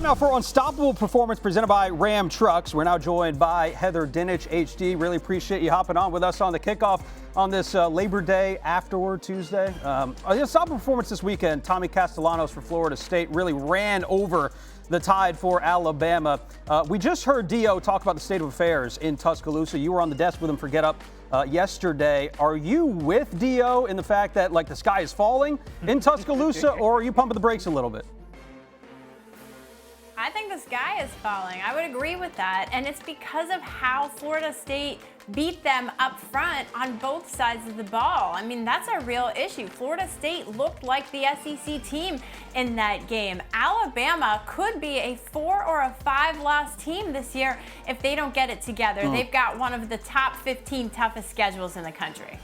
Time now for Unstoppable Performance presented by Ram Trucks. We're now joined by Heather Dinich, HD. Really appreciate you hopping on with us on the kickoff on this Labor Day afterward Tuesday. Unstoppable Performance this weekend, Tommy Castellanos for Florida State really ran over the Tide for Alabama. We just heard Dio talk about the state of affairs in Tuscaloosa. You were on the desk with him for Get Up yesterday. Are you with Dio in the fact that the sky is falling in Tuscaloosa, or are you pumping the brakes a little bit? I think the sky is falling. I would agree with that. And it's because of how Florida State beat them up front on both sides of the ball. I mean, that's a real issue. Florida State looked like the SEC team in that game. Alabama could be a 4 or a 5 loss team this year if they don't get it together. They've got one of the top 15 toughest schedules in the country.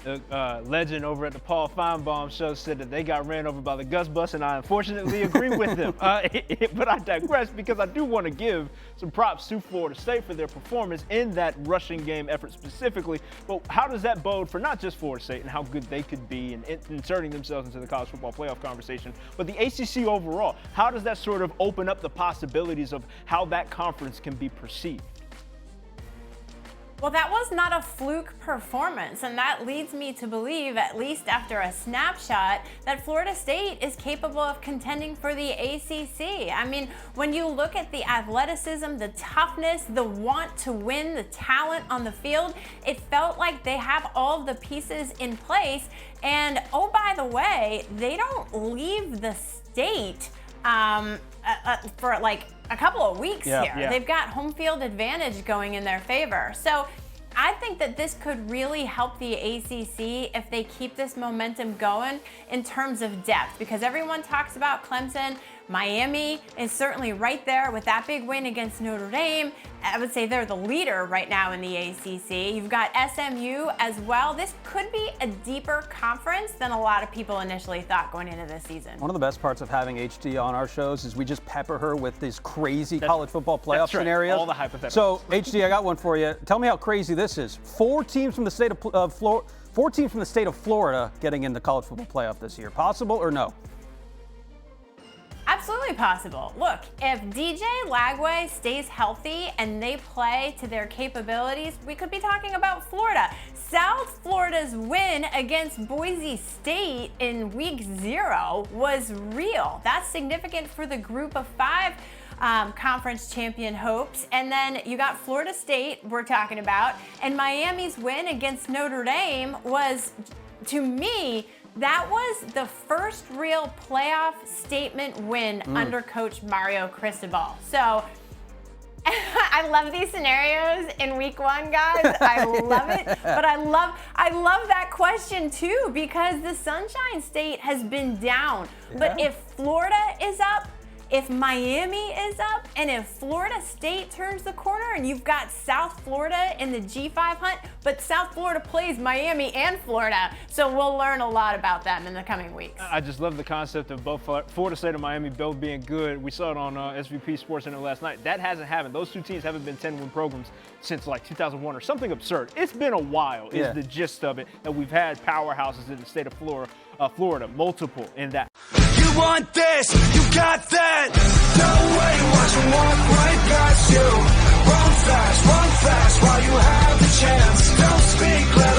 The legend over at the Paul Feinbaum show said that they got ran over by the Gus Bus, and I unfortunately agree with him. But I digress because I do want to give some props to Florida State for their performance in that rushing game effort specifically. But how does that bode for not just Florida State and how good they could be in inserting themselves into the college football playoff conversation, but the ACC overall? How does that sort of open up the possibilities of how that conference can be perceived? Well, that was not a fluke performance, and that leads me to believe, at least after a snapshot, that Florida State is capable of contending for the ACC. I mean, when you look at the athleticism, the toughness, the want to win, the talent on the field, it felt like they have all of the pieces in place. And oh, by the way, they don't leave the state for a couple of weeks here. Yeah. They've got home field advantage going in their favor. So I think that this could really help the ACC if they keep this momentum going in terms of depth, because everyone talks about Clemson. Miami is certainly right there with that big win against Notre Dame. I would say they're the leader right now in the ACC. You've got SMU as well. This could be a deeper conference than a lot of people initially thought going into this season. One of the best parts of having HD on our shows is we just pepper her with these crazy college football playoff scenarios. All the hypotheticals. So, HD, I got one for you. Tell me how crazy this is. 4 teams from the state of Florida getting in the college football playoff this year. Possible or no? Absolutely possible. Look, if DJ Lagway stays healthy and they play to their capabilities, we could be talking about Florida. South Florida's win against Boise State in week 0 was real. That's significant for the group of 5 conference champion hopes. And then you got Florida State we're talking about, and Miami's win against Notre Dame was, to me, that was the first real playoff statement win under Coach Mario Cristobal. So I love these scenarios in week 1, guys. I love it. But I love that question too, because the Sunshine State has been down. Yeah. But if Florida is up, if Miami is up, and if Florida State turns the corner, and you've got South Florida in the G5 hunt, but South Florida plays Miami and Florida, so we'll learn a lot about them in the coming weeks. I just love the concept of both Florida State and Miami both being good. We saw it on SVP Sports Center last night. That hasn't happened. Those 2 teams haven't been 10-win programs since 2001 or something absurd. It's been a while, is the gist of it, that we've had powerhouses in the state of Florida, multiple in that. You want this, you got that. No way, watch them walk right past you. Run fast while you have the chance. Don't speak, let